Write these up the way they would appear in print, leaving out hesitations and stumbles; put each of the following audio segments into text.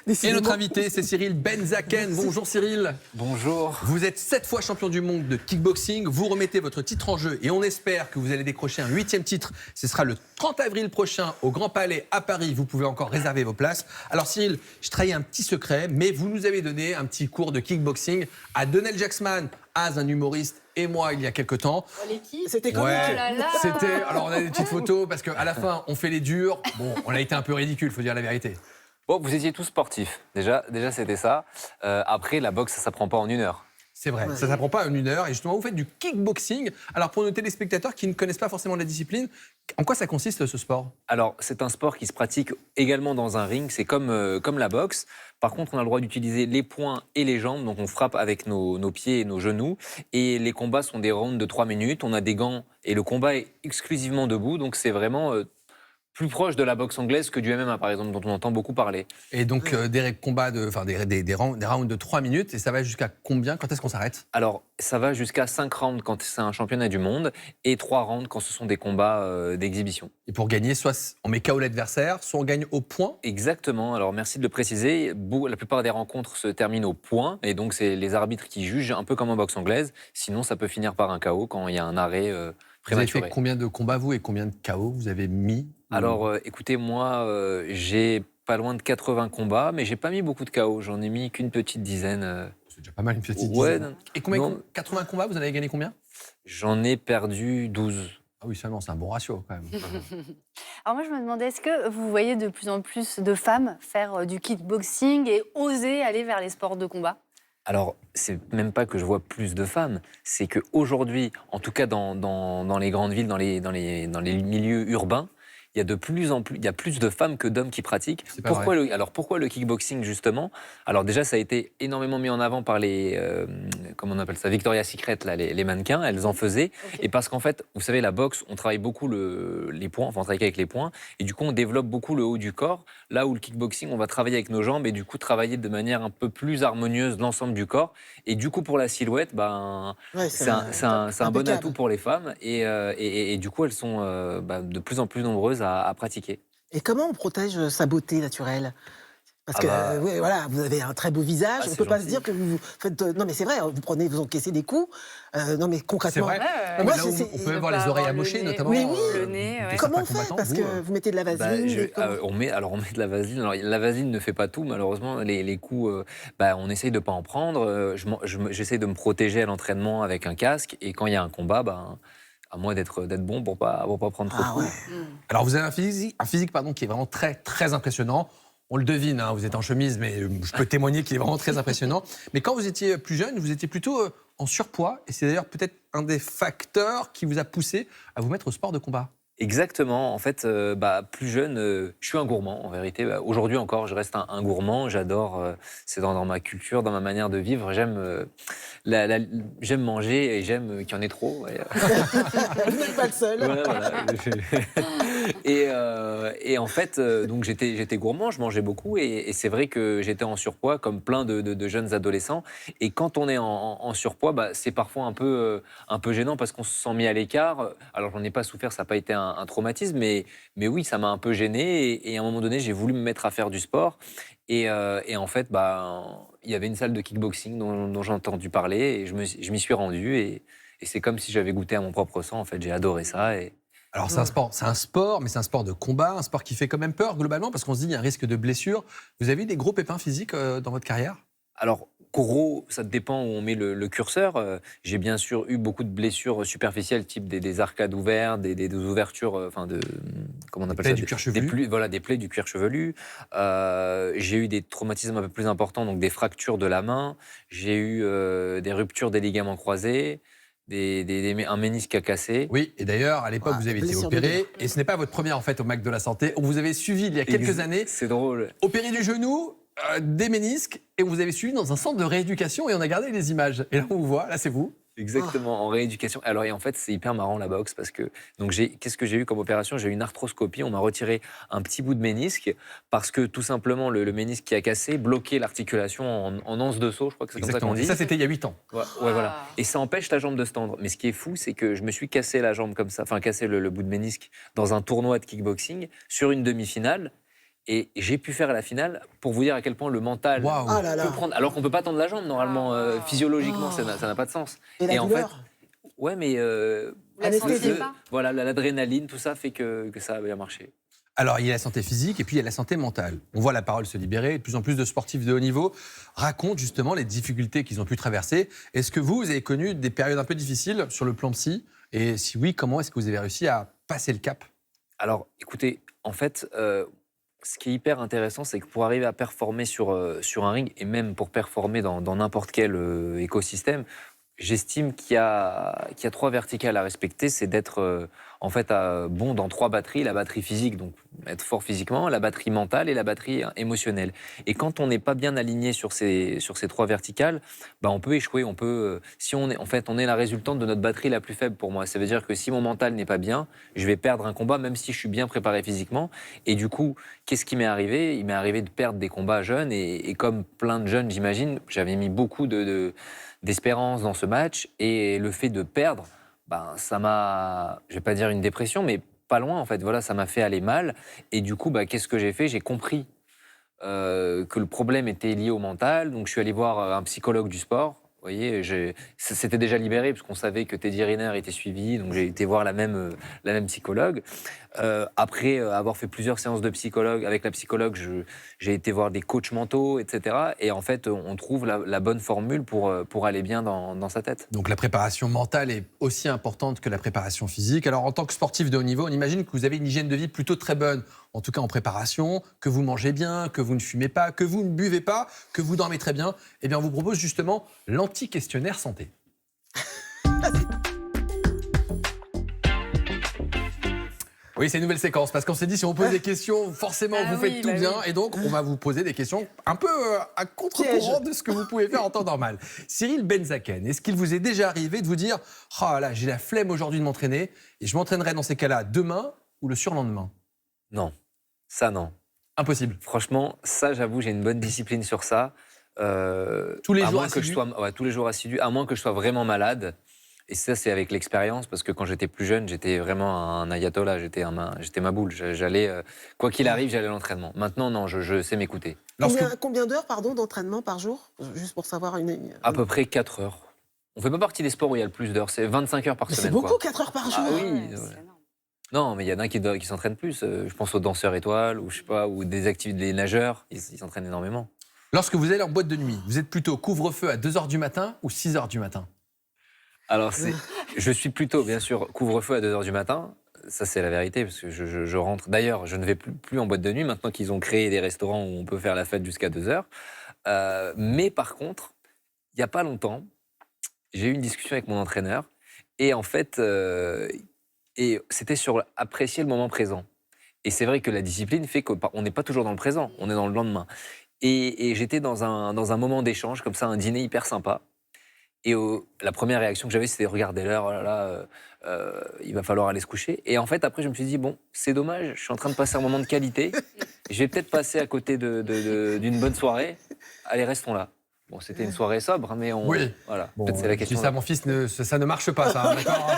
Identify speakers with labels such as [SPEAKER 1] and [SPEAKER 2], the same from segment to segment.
[SPEAKER 1] Et notre invité, c'est Cyril Benzaken. Bonjour Cyril.
[SPEAKER 2] Bonjour.
[SPEAKER 1] Vous êtes 7 fois champion du monde de kickboxing. Vous remettez votre titre en jeu et on espère que vous allez décrocher un 8e titre. Ce sera le 30 avril prochain au Grand Palais à Paris. Vous pouvez encore réserver vos places. Alors Cyril, je trahis un petit secret, mais vous nous avez donné un petit cours de kickboxing à Donald Jacksman, Az, un humoriste, et moi il y a quelques temps.
[SPEAKER 3] C'était comment
[SPEAKER 1] C'était. Alors on a des petites photos parce qu'à la fin on fait les durs. Bon, on a été un peu ridicule, faut dire la vérité.
[SPEAKER 2] Bon, vous étiez tous sportifs. Déjà c'était ça. Après, la boxe, ça s'apprend pas en 1 heure.
[SPEAKER 1] C'est vrai, ça ne s'apprend pas en 1 heure. Et justement, vous faites du kickboxing. Alors, pour nos téléspectateurs qui ne connaissent pas forcément la discipline, en quoi ça consiste ce sport ?
[SPEAKER 2] Alors, c'est un sport qui se pratique également dans un ring. C'est comme la boxe. Par contre, on a le droit d'utiliser les poings et les jambes. Donc, on frappe avec nos pieds et nos genoux. Et les combats sont des rounds de 3 minutes. On a des gants et le combat est exclusivement debout. Donc, c'est vraiment plus proche de la boxe anglaise que du MMA, par exemple, dont on entend beaucoup parler.
[SPEAKER 1] Et donc, des combats, des rounds de 3 minutes. Et ça va jusqu'à combien ? Quand est-ce qu'on s'arrête ?
[SPEAKER 2] Alors, ça va jusqu'à 5 rounds quand c'est un championnat du monde et 3 rounds quand ce sont des combats d'exhibition.
[SPEAKER 1] Et pour gagner, soit on met KO l'adversaire, soit on gagne au point.
[SPEAKER 2] Exactement. Alors, merci de le préciser. La plupart des rencontres se terminent au point. Et donc, c'est les arbitres qui jugent, un peu comme en boxe anglaise. Sinon, ça peut finir par un KO quand il y a un arrêt prématuré.
[SPEAKER 1] Vous avez fait combien de combats, vous, et combien de KO vous avez mis ?
[SPEAKER 2] Alors, écoutez, moi, j'ai pas loin de 80 combats, mais j'ai pas mis beaucoup de KO. J'en ai mis qu'une petite dizaine.
[SPEAKER 1] C'est déjà pas mal, une petite
[SPEAKER 2] Ouais,
[SPEAKER 1] dizaine. Et combien, 80 combats, vous en avez gagné combien ?
[SPEAKER 2] J'en ai perdu 12.
[SPEAKER 1] Ah oui, seulement, c'est un bon ratio quand même.
[SPEAKER 4] Alors moi, je me demandais, est-ce que vous voyez de plus en plus de femmes faire du kickboxing et oser aller vers les sports de combat ?
[SPEAKER 2] Alors, c'est même pas que je vois plus de femmes, c'est qu'aujourd'hui, en tout cas dans les grandes villes, dans les milieux urbains, il y a de plus en plus, il y a plus de femmes que d'hommes qui pratiquent. Pourquoi le kickboxing, justement ? Alors déjà, ça a été énormément mis en avant par les, comment on appelle ça, Victoria's Secret, là, les mannequins, elles en faisaient. Okay. Et parce qu'en fait, vous savez, la boxe, on travaille beaucoup les poings, enfin on travaille avec les poings, et du coup, on développe beaucoup le haut du corps, là où le kickboxing, on va travailler avec nos jambes, et du coup, travailler de manière un peu plus harmonieuse l'ensemble du corps. Et du coup, pour la silhouette, c'est un bon atout pour les femmes, et du coup, elles sont de plus en plus nombreuses à pratiquer.
[SPEAKER 3] Et comment on protège sa beauté naturelle ? Parce que voilà, vous avez un très beau visage, on ne peut pas se dire que vous faites... Non mais c'est vrai, vous encaissez des coups, non mais concrètement...
[SPEAKER 1] C'est vrai, moi, on peut même voir les oreilles amochées notamment.
[SPEAKER 3] Mais oui,
[SPEAKER 4] le nez,
[SPEAKER 3] comment on fait ? Parce que vous mettez de la vaseline...
[SPEAKER 2] on met de la vaseline. Alors, la vaseline ne fait pas tout, malheureusement. Les coups, on essaye de ne pas en prendre. J'essaye de me protéger à l'entraînement avec un casque, et quand il y a un combat, à moins d'être bon pour pas prendre trop de coups.
[SPEAKER 3] Ouais.
[SPEAKER 1] Alors vous avez un physique qui est vraiment très, très impressionnant. On le devine, hein, vous êtes en chemise, mais je peux témoigner qu'il est vraiment très impressionnant. Mais quand vous étiez plus jeune, vous étiez plutôt en surpoids. Et c'est d'ailleurs peut-être un des facteurs qui vous a poussé à vous mettre au sport de combat.
[SPEAKER 2] Exactement. En fait, plus jeune, je suis un gourmand, en vérité. Aujourd'hui encore, je reste un gourmand. J'adore, c'est dans ma culture, dans ma manière de vivre. J'aime manger et j'aime qu'il y en ait trop.
[SPEAKER 3] Vous n'êtes pas le seul.
[SPEAKER 2] Voilà. Et en fait, donc j'étais gourmand, je mangeais beaucoup. Et c'est vrai que j'étais en surpoids, comme plein de jeunes adolescents. Et quand on est en surpoids, c'est parfois un peu gênant parce qu'on se sent mis à l'écart. Alors, j'en ai pas souffert, ça n'a pas été un traumatisme, mais oui, ça m'a un peu gêné. Et à un moment donné, j'ai voulu me mettre à faire du sport. Et en fait, il y avait une salle de kickboxing dont j'ai entendu parler. Et je m'y suis rendu. Et c'est comme si j'avais goûté à mon propre sang. En fait, j'ai adoré ça.
[SPEAKER 1] Alors, c'est un sport, mais c'est un sport de combat, un sport qui fait quand même peur, globalement, parce qu'on se dit qu'il y a un risque de blessure. Vous avez eu des gros pépins physiques dans votre carrière ?
[SPEAKER 2] Alors, gros, ça dépend où on met le curseur. J'ai bien sûr eu beaucoup de blessures superficielles, type des arcades ouvertes, des ouvertures, comment on appelle ça ?
[SPEAKER 1] Du cuir chevelu.
[SPEAKER 2] Des plaies du cuir chevelu. J'ai eu des traumatismes un peu plus importants, donc des fractures de la main. J'ai eu des ruptures des ligaments croisés. Un ménisque cassé.
[SPEAKER 1] Oui, et d'ailleurs, à l'époque, vous avez été opéré, et ce n'est pas votre première, en fait, au MAC de la Santé. On vous avait suivi il y a quelques années.
[SPEAKER 2] C'est drôle.
[SPEAKER 1] Opéré du genou, des ménisques, et on vous avait suivi dans un centre de rééducation, et on a gardé les images. Et là, on vous voit, là, c'est vous.
[SPEAKER 2] Exactement, en rééducation. Alors, et en fait, c'est hyper marrant la boxe parce que qu'est-ce que j'ai eu comme opération ? J'ai eu une arthroscopie, on m'a retiré un petit bout de ménisque parce que tout simplement le ménisque qui a cassé bloquait l'articulation en anse de saut, je crois que c'est comme ça qu'on dit.
[SPEAKER 1] Ça, c'était il y a 8 ans.
[SPEAKER 2] Ouais, voilà. Et ça empêche la jambe de se tendre. Mais ce qui est fou, c'est que je me suis cassé la jambe comme ça, cassé le bout de ménisque dans un tournoi de kickboxing sur une demi-finale. Et j'ai pu faire la finale pour vous dire à quel point le mental
[SPEAKER 1] Waouh.
[SPEAKER 3] Ah là là.
[SPEAKER 2] peut prendre. Alors qu'on peut pas tendre la jambe normalement, physiologiquement, ça n'a pas de sens.
[SPEAKER 3] Et la
[SPEAKER 2] en
[SPEAKER 3] douleur
[SPEAKER 2] fait, ouais, mais
[SPEAKER 4] Vous la
[SPEAKER 3] Anesthésie.
[SPEAKER 4] sentiez pas?
[SPEAKER 2] voilà, l'adrénaline, tout ça fait que ça a bien marché.
[SPEAKER 1] Alors, il y a la santé physique et puis il y a la santé mentale. On voit la parole se libérer. De plus en plus de sportifs de haut niveau racontent justement les difficultés qu'ils ont pu traverser. Est-ce que vous avez connu des périodes un peu difficiles sur le plan psy? Et si oui, comment est-ce que vous avez réussi à passer le cap?
[SPEAKER 2] Alors, écoutez, en fait, ce qui est hyper intéressant, c'est que pour arriver à performer sur un ring, et même pour performer dans n'importe quel écosystème, j'estime qu'il y a 3 verticales à respecter. C'est d'être en fait bon dans 3 batteries. La batterie physique, donc être fort physiquement, la batterie mentale et la batterie émotionnelle. Et quand on n'est pas bien aligné sur ces 3 verticales, bah, on peut échouer. On peut, si on est, en fait, on est la résultante de notre batterie la plus faible pour moi. Ça veut dire que si mon mental n'est pas bien, je vais perdre un combat, même si je suis bien préparé physiquement. Et du coup, qu'est-ce qui m'est arrivé? Il m'est arrivé de perdre des combats jeunes. Et comme plein de jeunes, j'imagine, j'avais mis beaucoup d'espérance dans ce match. Et le fait de perdre, ben, ça m'a, je vais pas dire une dépression, mais pas loin en fait. Voilà, ça m'a fait aller mal. Et du coup, bah, qu'est-ce que j'ai fait? J'ai compris que le problème était lié au mental. Donc, je suis allé voir un psychologue du sport. Vous voyez, c'était déjà libéré parce qu'on savait que Teddy Riner était suivi. Donc, j'ai été voir la même psychologue. Après avoir fait plusieurs séances de psychologue, avec la psychologue, j'ai été voir des coachs mentaux, etc. Et en fait, on trouve la bonne formule pour aller bien dans sa tête.
[SPEAKER 1] Donc la préparation mentale est aussi importante que la préparation physique. Alors en tant que sportif de haut niveau, on imagine que vous avez une hygiène de vie plutôt très bonne, en tout cas en préparation, que vous mangez bien, que vous ne fumez pas, que vous ne buvez pas, que vous dormez très bien. Eh bien on vous propose justement l'anti-questionnaire santé. Oui, c'est une nouvelle séquence, parce qu'on s'est dit, si on pose des questions, forcément,
[SPEAKER 4] Ah
[SPEAKER 1] vous
[SPEAKER 4] oui,
[SPEAKER 1] faites tout
[SPEAKER 4] bah
[SPEAKER 1] bien.
[SPEAKER 4] oui.
[SPEAKER 1] Et donc, on va vous poser des questions un peu à contre-courant de ce que vous pouvez faire en temps normal. Cyril Benzaken, est-ce qu'il vous est déjà arrivé de vous dire « Oh là, j'ai la flemme aujourd'hui de m'entraîner, et je m'entraînerai dans ces cas-là demain ou le surlendemain ?»
[SPEAKER 2] Non, ça non.
[SPEAKER 1] Impossible.
[SPEAKER 2] Franchement, ça, j'avoue, j'ai une bonne discipline sur ça.
[SPEAKER 1] Tous les
[SPEAKER 2] à
[SPEAKER 1] jours
[SPEAKER 2] moins que je
[SPEAKER 1] assidus
[SPEAKER 2] sois, ouais, tous les jours assidu, à moins que je sois vraiment malade. Et ça, c'est avec l'expérience, parce que quand j'étais plus jeune, j'étais vraiment un ayatollah, j'étais ma boule. J'allais, quoi qu'il arrive, j'allais à l'entraînement. Maintenant, non, je sais m'écouter.
[SPEAKER 3] Combien d'heures d'entraînement par jour? Juste pour savoir
[SPEAKER 2] À peu près 4 heures. On ne fait pas partie des sports où il y a le plus d'heures, c'est 25 heures par
[SPEAKER 3] Mais c'est
[SPEAKER 2] semaine.
[SPEAKER 3] beaucoup,
[SPEAKER 2] Quoi.
[SPEAKER 3] 4 heures par jour.
[SPEAKER 2] Ah oui.
[SPEAKER 4] Ouais,
[SPEAKER 2] Ouais.
[SPEAKER 4] c'est énorme.
[SPEAKER 2] Non, mais il y en a qui s'entraînent plus. Je pense aux danseurs étoiles, ou je sais pas, ou des activités, des nageurs, ils s'entraînent énormément.
[SPEAKER 1] Lorsque vous allez en boîte de nuit, vous êtes plutôt couvre-feu à 2h du matin ou 6h du matin?
[SPEAKER 2] Alors, je suis plutôt, bien sûr, couvre-feu à 2h du matin. Ça, c'est la vérité, parce que je rentre. D'ailleurs, je ne vais plus en boîte de nuit, maintenant qu'ils ont créé des restaurants où on peut faire la fête jusqu'à 2h. Mais par contre, il n'y a pas longtemps, j'ai eu une discussion avec mon entraîneur. Et en fait, c'était sur apprécier le moment présent. Et c'est vrai que la discipline fait qu'on n'est pas toujours dans le présent, on est dans le lendemain. Et j'étais dans un moment d'échange, comme ça, un dîner hyper sympa. Et la première réaction que j'avais, c'était regarder l'heure, oh là là, il va falloir aller se coucher. Et en fait, après, je me suis dit, bon, c'est dommage, je suis en train de passer un moment de qualité. Je vais peut-être passer à côté d'une bonne soirée. Allez, restons là. Bon, c'était une soirée sobre, mais
[SPEAKER 1] Oui.
[SPEAKER 2] Voilà,
[SPEAKER 1] Bon,
[SPEAKER 2] peut-être c'est la
[SPEAKER 1] je dis
[SPEAKER 2] question.
[SPEAKER 1] ça à mon fils, ça ne marche pas, ça. D'accord.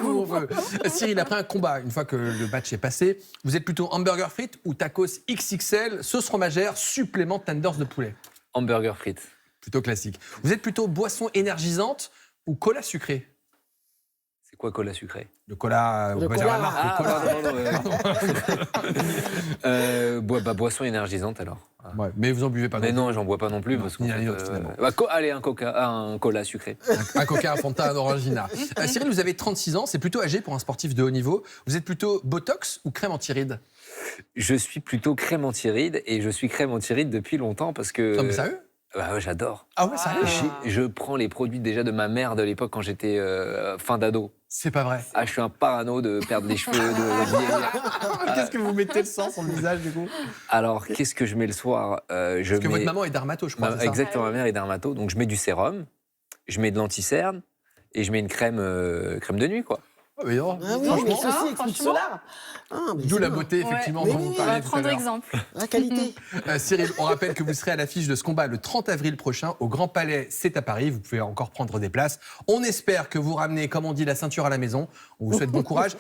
[SPEAKER 1] Couvre-feu. Cyril, après un combat, une fois que le match est passé, vous êtes plutôt hamburger frites ou tacos XXL, sauce fromagère, supplément tenders de poulet?
[SPEAKER 2] Hamburger frites.
[SPEAKER 1] Plutôt classique. Vous êtes plutôt boisson énergisante ou cola sucré?
[SPEAKER 2] C'est quoi cola sucré?
[SPEAKER 1] Le cola, on
[SPEAKER 3] Le
[SPEAKER 1] va dire la
[SPEAKER 3] cola.
[SPEAKER 1] marque, le cola.
[SPEAKER 2] Boisson énergisante alors.
[SPEAKER 1] Ouais, mais vous en buvez pas.
[SPEAKER 2] Mais
[SPEAKER 1] non
[SPEAKER 2] non, j'en bois pas non plus.
[SPEAKER 1] Non,
[SPEAKER 2] Parce
[SPEAKER 1] ni
[SPEAKER 2] qu'en
[SPEAKER 1] l'un ni
[SPEAKER 2] fait,
[SPEAKER 1] l'autre, finalement.
[SPEAKER 2] allez, un cola sucré.
[SPEAKER 1] Un coca, un Fanta, un Orangina. Cyril, vous avez 36 ans, c'est plutôt âgé pour un sportif de haut niveau. Vous êtes plutôt Botox ou crème anti-rides?
[SPEAKER 2] Je suis plutôt crème anti-rides et je suis crème anti-rides depuis longtemps parce que.
[SPEAKER 1] Non, mais sérieux?
[SPEAKER 2] Bah ouais, j'adore.
[SPEAKER 1] Ah ouais, sérieux?
[SPEAKER 2] Je prends les produits déjà de ma mère de l'époque quand j'étais fin d'ado.
[SPEAKER 1] C'est pas vrai.
[SPEAKER 2] Ah, je suis un parano de perdre les cheveux, de vieillir.
[SPEAKER 1] Qu'est-ce que vous mettez le sang sur le visage, du coup?
[SPEAKER 2] Alors, qu'est-ce que je mets le soir?
[SPEAKER 1] Parce que votre maman est dermato, je crois, c'est ça?
[SPEAKER 2] Exactement, ma mère est dermato. Donc, je mets du sérum, je mets de l'anti-cerne et je mets une crème de nuit, quoi.
[SPEAKER 1] Ah, mais non,
[SPEAKER 3] Ah oui,
[SPEAKER 1] franchement,
[SPEAKER 3] mais ceci explique
[SPEAKER 4] franchement.
[SPEAKER 3] cela. Ah, mais
[SPEAKER 1] d'où
[SPEAKER 3] c'est
[SPEAKER 1] la
[SPEAKER 3] bien.
[SPEAKER 1] beauté, effectivement,
[SPEAKER 4] Ouais.
[SPEAKER 1] dont
[SPEAKER 3] Mais
[SPEAKER 1] vous
[SPEAKER 3] oui,
[SPEAKER 4] On
[SPEAKER 1] parliez
[SPEAKER 4] va
[SPEAKER 1] tout à
[SPEAKER 4] prendre
[SPEAKER 1] l'heure.
[SPEAKER 4] exemple.
[SPEAKER 3] La qualité.
[SPEAKER 1] Cyril, on rappelle que vous serez à l'affiche de ce combat le 30 avril prochain au Grand Palais, c'est à Paris. Vous pouvez encore prendre des places. On espère que vous ramenez, comme on dit, la ceinture à la maison. On vous souhaite bon courage.